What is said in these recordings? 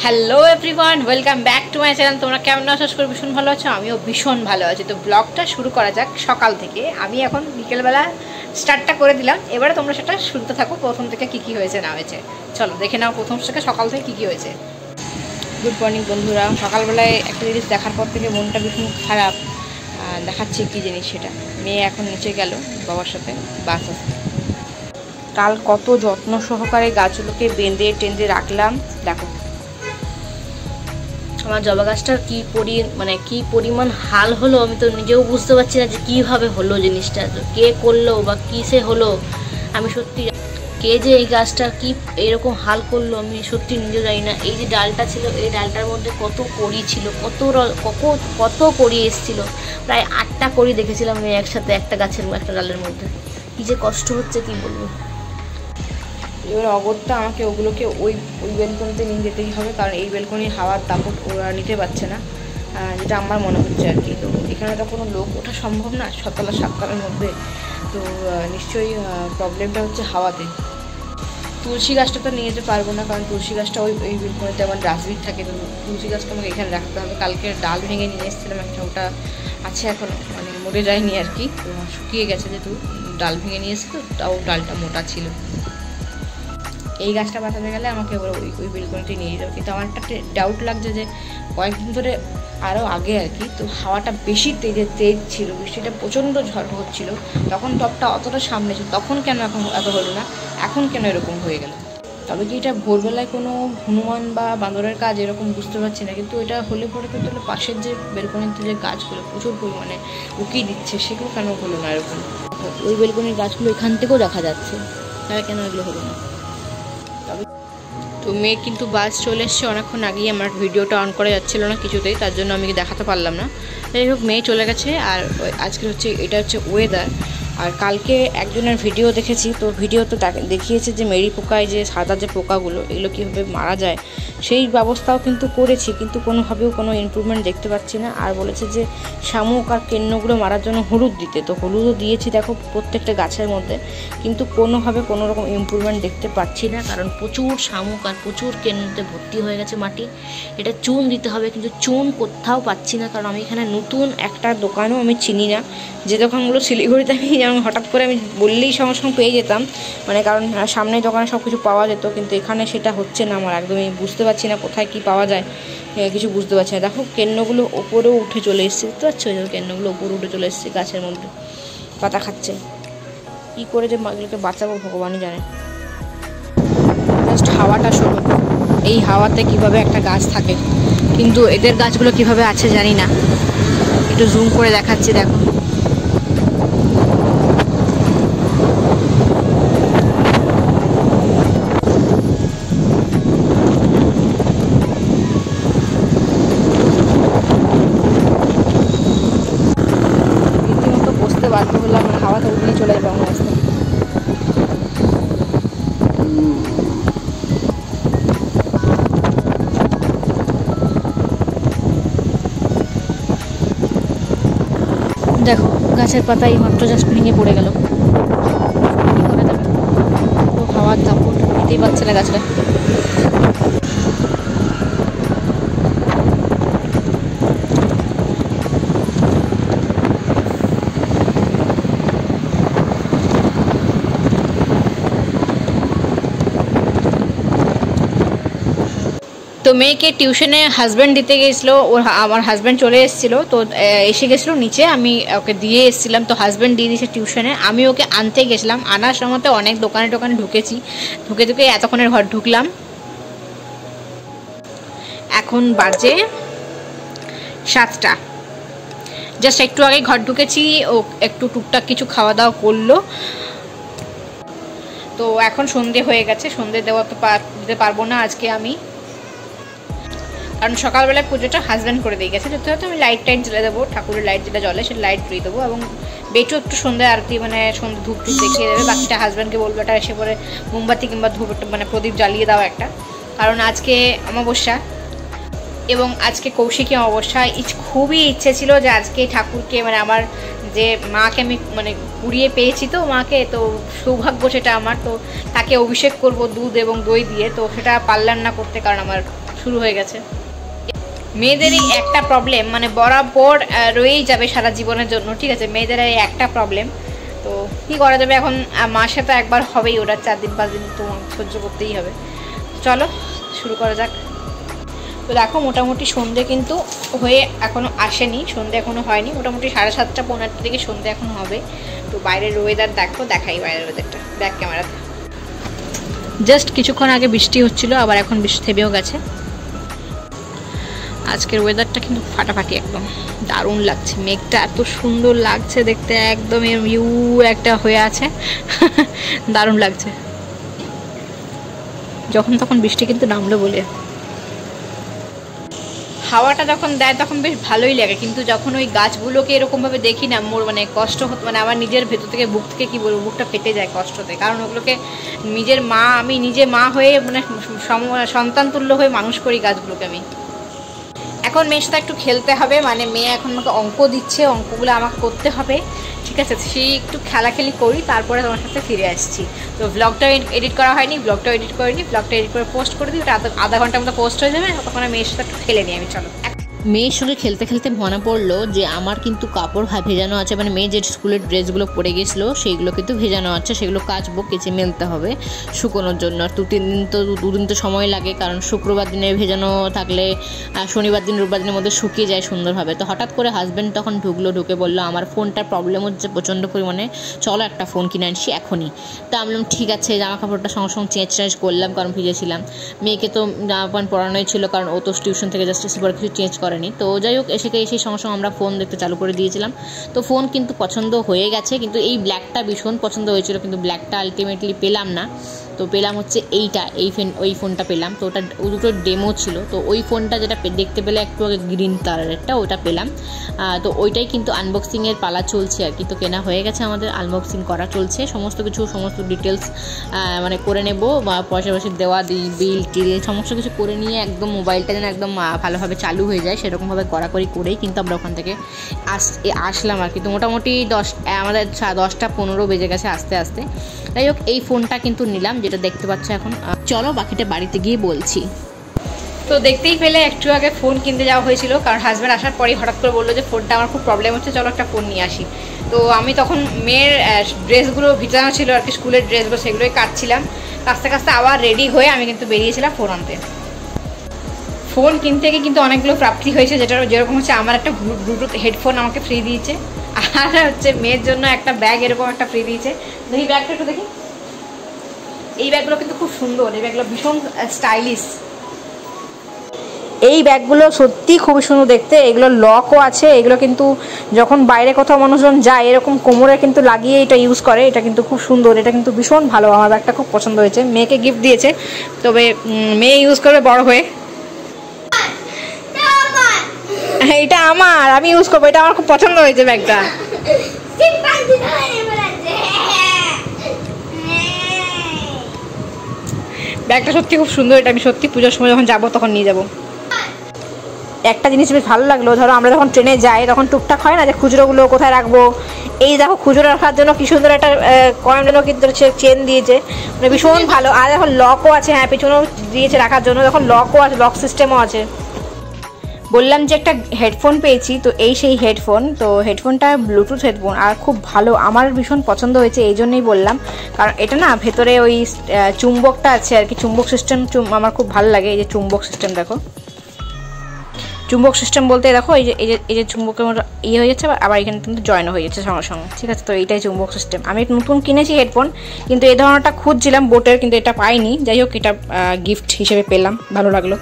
Hello everyone, welcome back to my channel. তোমরা কেমন আছো? আশা করি ভীষণ ভালো আছো। আমিও ভীষণ ভালো আছি। তো ব্লগটা শুরু করা যাক সকাল থেকে। আমি এখন বিকেলবেলা স্টার্টটা করে দিলাম, এবারে তোমরা সেটা শুনতে থাকো প্রথম থেকে কী কী হয়েছে না হয়েছে। চলো দেখে নাও প্রথম থেকে সকাল থেকে কী কী হয়েছে। গুড মর্নিং বন্ধুরা। সকালবেলায় একটা জিনিস দেখার পর থেকে মনটা ভীষণ খারাপ। দেখাচ্ছি কী জিনিস সেটা। মেয়ে এখন নিচে গেল বাবার সাথে বাস আসতে। কাল কত যত্ন সহকারে গাছগুলোকে বেঁধে টেঁধে রাখলাম। দেখো আমার জবা গাছটার কী পরিমাণ হাল হলো, আমি তো নিজেও বুঝতে পারছি না যে কীভাবে হলো জিনিসটা, তো কে করলো বা কিসে হলো। আমি সত্যি কে যে এই গাছটার কি এরকম হাল করলো আমি সত্যি নিজেও জানি না। এই যে ডালটা ছিল, এই ডালটার মধ্যে কত কড়ি ছিল, কত কড়ি এসেছিল। প্রায় 8টা কড়ি দেখেছিলাম আমি একসাথে একটা গাছের একটা ডালের মধ্যে। কী যে কষ্ট হচ্ছে কি বলবো। এবার অগত্যা আমাকে ওগুলোকে ওই বেলকনিতে নিয়ে যেতেই হবে, কারণ এই বেলকনির হাওয়ার দাপট ওরা নিতে পারছে না, যেটা আমার মনে হচ্ছে আর কি। তো এখানে তো কোনো লোক ওঠা সম্ভব না সকাল 7টার মধ্যে। তো নিশ্চয়ই প্রবলেমটা হচ্ছে হাওয়াতে। তুলসী গাছটা তো নিয়ে যেতে পারবো না, কারণ তুলসী গাছটা ওই বেলকনিতে আমার ডাস্টবিন থাকে। তো তুলসী গাছটা আমাকে এখানে রাখতে হবে। কালকে ডাল ভেঙে নিয়ে এসেছিলাম একটা, ওটা আছে এখনও, মানে মরে যায়নি আর কি, তো শুকিয়ে গেছে যেহেতু ডাল ভেঙে নিয়ে এসে, তো তাও ডালটা মোটা ছিল। এই গাছটা বাঁচাতে গেলে আমাকে এবার ওই বেলকনিতে নিয়ে যাবে। কিন্তু আমার একটা ডাউট লাগছে যে কয়েকদিন ধরে আরও আগে আর কি, তো হাওয়াটা বেশি তেজ ছিল, বৃষ্টিটা প্রচণ্ড ঝড় হচ্ছিল, তখন টপটা অতটা সামনে ছিল, তখন কেন এখন এত হলো না, এখন কেন এরকম হয়ে গেল। তবে কি এটা ভোরবেলায় কোনো হনুমান বা বাঁদরের কাজ এরকম বুঝতে পারছি না, কিন্তু এটা হলে পরে কিন্তু পাশের যে বেলকনিতে যে গাছগুলো প্রচুর পরিমাণে উকিয়ে দিচ্ছে, সেগুলো কেন হলো না এরকম। ওই বেলকনির গাছগুলো এখান থেকেও দেখা যাচ্ছে, তাহলে কেন এগুলো হলো না। তো মেয়ে কিন্তু বাস চলে এসছে অনেকক্ষণ আগেই, আমার ভিডিওটা অন করা যাচ্ছিলো না কিছুতেই, তার জন্য আমি দেখাতে পারলাম না। যাই হোক মেয়ে চলে গেছে। আর আজকে এটা হচ্ছে ওয়েদার। আর কালকে একজনের ভিডিও দেখেছি, তো ভিডিওতে দেখিয়েছে যে মেরি পোকায় যে সাদা যে পোকাগুলো এগুলো কীভাবে মারা যায়, সেই ব্যবস্থাও কিন্তু করেছি, কিন্তু কোনোভাবেও কোনো ইমপ্রুভমেন্ট দেখতে পাচ্ছি না। আর বলেছে যে শামুক আর কেন্নগুলো মারার জন্য হলুদ দিতে, তো হলুদও দিয়েছি দেখো প্রত্যেকটা গাছের মধ্যে, কিন্তু কোনোভাবে কোনো রকম ইমপ্রুভমেন্ট দেখতে পাচ্ছি না, কারণ প্রচুর শামুক আর প্রচুর কেন্নতে ভর্তি হয়ে গেছে মাটি। এটা চুন দিতে হবে, কিন্তু চুন কোথাও পাচ্ছি না, কারণ আমি এখানে নতুন একটা দোকানও আমি চিনি না। যে দোকানগুলো শিলিগুড়িতে আমি যেমন হঠাৎ করে আমি বললেই সঙ্গে সঙ্গে পেয়ে যেতাম, মানে কারণ সামনে দোকানে সব কিছু পাওয়া যেত, কিন্তু এখানে সেটা হচ্ছে না। আমার একদমই বুঝতে পারছি না কোথায় কি পাওয়া যায়, কিছু বুঝতে পারছি না। দেখো কেন্নগুলো ওপরেও উঠে চলে এসছে, বুঝতে পারছো? কেন্নগুলো ওপরে উঠে চলে এসছে গাছের মধ্যে, পাতা খাচ্ছে। কী করে যে এগুলোকে বাঁচাবো ভগবানই জানে। জাস্ট হাওয়াটা শোনো, এই হাওয়াতে কিভাবে একটা গাছ থাকে, কিন্তু এদের গাছগুলো কিভাবে আছে জানি না। একটু জুম করে দেখাচ্ছি, দেখো রীতিমতো বসতে বাধ্য হলাম, হাওয়াতে উঠেই চলে যাবে আমার রাস্তায়। দেখো গাছের পাতা এই মাত্র জাস্ট ভেঙে পড়ে গেল, কী করে দেবে? তো হাওয়ার দাপট নিতেই পারছে না গাছটা। তো মেয়েকে টিউশনে হাজব্যান্ড দিতে গেছিলো, আমার হাজব্যান্ড চলে এসেছিলো, তো এসে গেছিলো নিচে, আমি ওকে দিয়ে এসেছিলাম, তো হাজব্যান্ড দিয়ে দিয়েছে টিউশনে, আমি ওকে আনতে গেছিলাম। আনার সময় তো অনেক দোকানে ঢুকেছি, ঢুকে এতক্ষণের ঘর ঢুকলাম। এখন বাজে 7টা, জাস্ট একটু আগে ঘর ঢুকেছি। ও একটু টুকটাক কিছু খাওয়া দাওয়া করলো, তো এখন সন্ধে হয়ে গেছে। সন্ধে দিতে পারবো না আজকে আমি, কারণ সকালবেলায় পুজোটা হাজব্যান্ড করে দিয়ে গেছে। যত হয়তো আমি লাইট জ্বলে দেবো, ঠাকুরের লাইট যেটা জ্বলে সেটা লাইট জ্বলিয়ে দেবো, এবং বেটু একটু সন্ধ্যে আরতি মানে সন্ধ্যে ধূপ দেখিয়ে দেবে। বাকিটা হাজব্যান্ডকে বলবো এটা এসে পরে মোমবাতি কিংবা ধূপ মানে প্রদীপ জ্বালিয়ে দাও একটা, কারণ আজকে অমাবস্যা এবং আজকে কৌশিকী অমাবস্যা। খুবই ইচ্ছে ছিল যে আজকে ঠাকুরকে মানে আমার যে মাকে আমি মানে কুড়িয়ে পেয়েছি, তো মাকে, তো সৌভাগ্য সেটা আমার, তো তাকে অভিষেক করব দুধ এবং দই দিয়ে, তো সেটা পারলাম না করতে, কারণ আমার শুরু হয়ে গেছে। মেয়েদেরই একটা প্রবলেম, মানে বরাবর রয়েই যাবে সারা জীবনের জন্য, ঠিক আছে? মেয়েদের এই একটা প্রবলেম, তো কী করা যাবে এখন? মাসে তো একবার হবেই, ওরা 4 দিন 5 দিন তো সহ্য করতেই হবে। চলো শুরু করা যাক। তো দেখো মোটামুটি সন্ধে কিন্তু হয়ে এখনও আসেনি, সন্ধে এখনও হয়নি, মোটামুটি 7:30 পৌনে 8টার দিকে সন্ধে এখন হবে। তো বাইরের ওয়েদার দেখো, দেখাই বাইরের ওয়েদারটা ব্যাক ক্যামেরাতে। জাস্ট কিছুক্ষণ আগে বৃষ্টি হচ্ছিল, আবার এখন বৃষ্টি থেমেও গেছে। আজকের ওয়েদারটা কিন্তু ফাটাফাটি, একদম দারুণ লাগছে। মেঘটা এত সুন্দর লাগছে দেখতে, একদম ইউ একটা হয়ে আছে দারুণ লাগছে। যখন তখন বৃষ্টি কিন্তু নামলো বলে হাওয়াটা যখন দেয় তখন বেশ ভালোই লাগে, কিন্তু যখন ওই গাছগুলোকে এরকমভাবে দেখি না, মোর মানে কষ্ট হতো, মানে আমার নিজের ভেতর থেকে বুক থেকে কী বলবো, বুকটা ফেটে যায় কষ্টতে। কারণ ওগুলোকে নিজের মা, আমি নিজে মা হয়ে মানে সন্তান তুল্য হয়ে মানুষ করি গাছগুলোকে আমি। এখন মেয়ের সাথে একটু খেলতে হবে, মানে মেয়ে এখন আমাকে অঙ্ক দিচ্ছে, অঙ্কগুলো আমাকে করতে হবে, ঠিক আছে? সেই একটু খেলাখেলি করি, তারপরে তোমার সাথে ফিরে আসছি। তো ব্লগটা এডিট করা হয়নি, ব্লগটা এডিট করিনি, ব্লগটা এডিট করে পোস্ট করে দিই, ওটা আধা ঘন্টার মতো পোস্ট হয়ে যাবে, তখন মেয়ের সাথে একটু খেলে নিই আমি। চলো। মেয়ের সঙ্গে খেলতে খেলতে মনে পড়লো যে আমার কিন্তু কাপড় ভেজানো আছে, মানে মেয়ে যে স্কুলের ড্রেসগুলো পরে গেছিলো সেইগুলো কিন্তু ভেজানো আছে, সেগুলো কাচবো, কেচে মেলতে হবে শুকোনোর জন্য। আর দুদিন তো সময় লাগে, কারণ শুক্রবার দিনে ভেজানো থাকলে শনিবার দিন রোববার দিনের মধ্যে শুকিয়ে যায় সুন্দরভাবে। তো হঠাৎ করে হাজব্যান্ড তখন ঢুকে বললো আমার ফোনটার প্রবলেম হচ্ছে প্রচণ্ড পরিমাণে, চলো একটা ফোন কিনে আনছি এখনই। তো আমি বললাম ঠিক আছে, জামা কাপড়টা সঙ্গে সঙ্গে চেঞ্জ করলাম, কারণ ভিজেছিলাম। মেয়েকে তো জামা প্যান্ট পরানোই ছিল, কারণ ও তো টিউশন থেকে জাস্ট এসে পরে কিছু চেঞ্জ করে। তো যাই হোক, এসে সঙ্গে সঙ্গে আমরা ফোন দেখতে চালু করে দিয়েছিলাম। তো ফোন কিন্তু পছন্দ হয়ে গেছে, কিন্তু এই ব্ল্যাকটা ভীষণ পছন্দ হয়েছিল, কিন্তু ব্ল্যাকটা আলটিমেটলি পেলাম না। তো পেলাম হচ্ছে ওই ফোনটা পেলাম। তো ওটা দুটো ডেমো ছিল, তো ওই ফোনটা যেটা দেখতে পেলে একটু আগে গ্রিন কালারেরটা, ওটা পেলাম। তো ওইটাই কিন্তু আনবক্সিংয়ের পালা চলছে আর কি। তো কেনা হয়ে গেছে, আমাদের আনবক্সিং করা চলছে, সমস্ত ডিটেলস মানে করে নেব, বা পয়সা দেওয়া বিল টিল সমস্ত কিছু করে নিয়ে একদম মোবাইলটা যেন একদম ভালোভাবে চালু হয়ে যায় সেরকমভাবে করেই কিন্তু আমরা ওখান থেকে আসলাম আর কি। তো মোটামুটি আমাদের 10টা 15 বেজে গেছে আস্তে আস্তে। যাই হোক, এই ফোনটা কিন্তু নিলাম, যেটা দেখতে পাচ্ছ এখন। চলো বাকিটা বাড়িতে গিয়ে বলছি। তো দেখতেই পেলে একটু আগে ফোন কিনতে যাওয়া হয়েছিল, কারণ হাজব্যান্ড আসার পরেই হঠাৎ করে বললো যে ফোনটা আমার খুব প্রবলেম হচ্ছে, চলো একটা ফোন নিয়ে আসি। তো আমি তখন মেয়ের ড্রেসগুলো ভিজানো ছিল আর কি, স্কুলের ড্রেসগুলো, সেগুলোই কাটছিলাম। কাছতে আবার রেডি হয়ে আমি কিন্তু বেরিয়েছিলাম ফোন আনতে। ফোন কিনতে গিয়ে কিন্তু অনেকগুলো প্রাপ্তি হয়েছে, যেরকম হচ্ছে আমার একটা ব্লুটুথ হেডফোন আমাকে ফ্রি দিয়েছে, আর হচ্ছে মেয়ের জন্য একটা ব্যাগ এরকম একটা ফ্রি দিয়েছে। দেখি ব্যাগটা একটু দেখি, এই ব্যাগগুলো কিন্তু খুব সুন্দর, এই ব্যাগগুলো ভীষণ স্টাইলিশ। এই ব্যাগগুলো সত্যি খুবই সুন্দর দেখতে, এগুলো লকও আছে। এগুলো কিন্তু যখন বাইরে কোথাও মানুষজন যায় এরকম কোমরে কিন্তু লাগিয়ে এটা ইউজ করে, এটা কিন্তু খুব সুন্দর, এটা কিন্তু ভীষণ ভালো। আমার ব্যাগটা খুব পছন্দ হয়েছে, মেয়েকে গিফট দিয়েছে, তবে মেয়ে ইউজ করবে বড় হয়ে। এটা আমার, আমি ইউজ করবো, এটা আমার খুব পছন্দ হয়েছে ব্যাগটা। ব্যাগটা সত্যি খুব সুন্দর, এটা আমি সত্যি পুজোর সময় যখন যাবো তখন নিয়ে যাবো। একটা জিনিস বেশ ভালো লাগলো, ধরো আমরা যখন ট্রেনে যাই তখন টুকটাক হয় না যে খুচরোগুলো কোথায় রাখবো, এই দেখো খুচরো রাখার জন্য কি সুন্দর একটা কয়েনও কিন্তু চেন দিয়েছে, মানে ভীষণ ভালো। আর এখন লকও আছে, হ্যাঁ পিছনেও দিয়েছে রাখার জন্য, এখন লকও আছে, লক সিস্টেমও আছে। বললাম যে একটা হেডফোন পেয়েছি, তো এই সেই হেডফোন। তো হেডফোনটা ব্লুটুথ হেডফোন, আর খুব ভালো, আমার ভীষণ পছন্দ হয়েছে, এই জন্যই বললাম, কারণ এটা না ভেতরে ওই চুম্বকটা আছে আর কি, চুম্বক সিস্টেম আমার খুব ভালো লাগে। এই যে চুম্বক সিস্টেম দেখো, চুম্বক সিস্টেম বলতে দেখো এই যে চুম্বকের মতো ইয়ে হয়ে যাচ্ছে, আবার এখানে কিন্তু জয়েন হয়ে যাচ্ছে সঙ্গে সঙ্গে, ঠিক আছে? তো এইটাই চুম্বক সিস্টেম। আমি নতুন কিনেছি হেডফোন, কিন্তু এই ধরনেরটা খুঁজছিলাম বোটের, কিন্তু এটা পাইনি। যাই হোক, এটা গিফট হিসেবে পেলাম, ভালো লাগলো।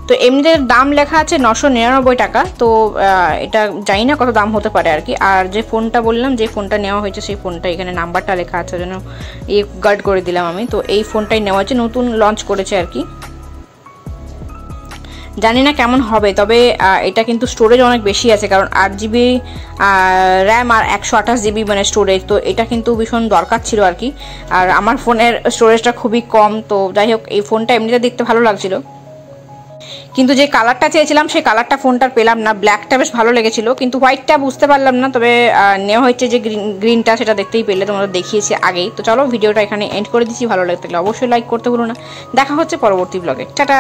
তো এমনিতে দাম লেখা আছে 999 টাকা, তো এটা জানি না কত দাম হতে পারে আর কি। আর যে ফোনটা বললাম, যে ফোনটা নেওয়া হয়েছে সেই ফোনটা এখানে নাম্বারটা লেখা আছে, যেন গার্ড করে দিলাম আমি। তো এই ফোনটাই নেওয়া হয়েছে, নতুন লঞ্চ করেছে আর কি। জানি না কেমন হবে, তবে এটা কিন্তু স্টোরেজ অনেক বেশি আছে, কারণ 8 GB র্যাম আর 128 GB মানে স্টোরেজ। তো এটা কিন্তু ভীষণ দরকার ছিল আর কি, আর আমার ফোনের স্টোরেজটা খুবই কম। তো যাই হোক, এই ফোনটা এমনিতে দেখতে ভালো লাগছিল। কিন্তু যে কালারটা চেয়েছিলাম সেই কালারটা ফোনটার পেলাম না। ব্ল্যাকটা বেশ ভালো লেগেছিল, কিন্তু হোয়াইটটা বুঝতে পারলাম না। তবে নেওয়া হয়েছে যে গ্রিনটা, সেটা দেখতেই পেলে, তোমরা দেখিয়েছি আগেই। তো চলো ভিডিওটা এখানে এন্ড করে দিচ্ছি। ভালো লাগলে অবশ্যই লাইক করতে ভুলো না। দেখা হচ্ছে পরবর্তী ব্লগে। টাটা।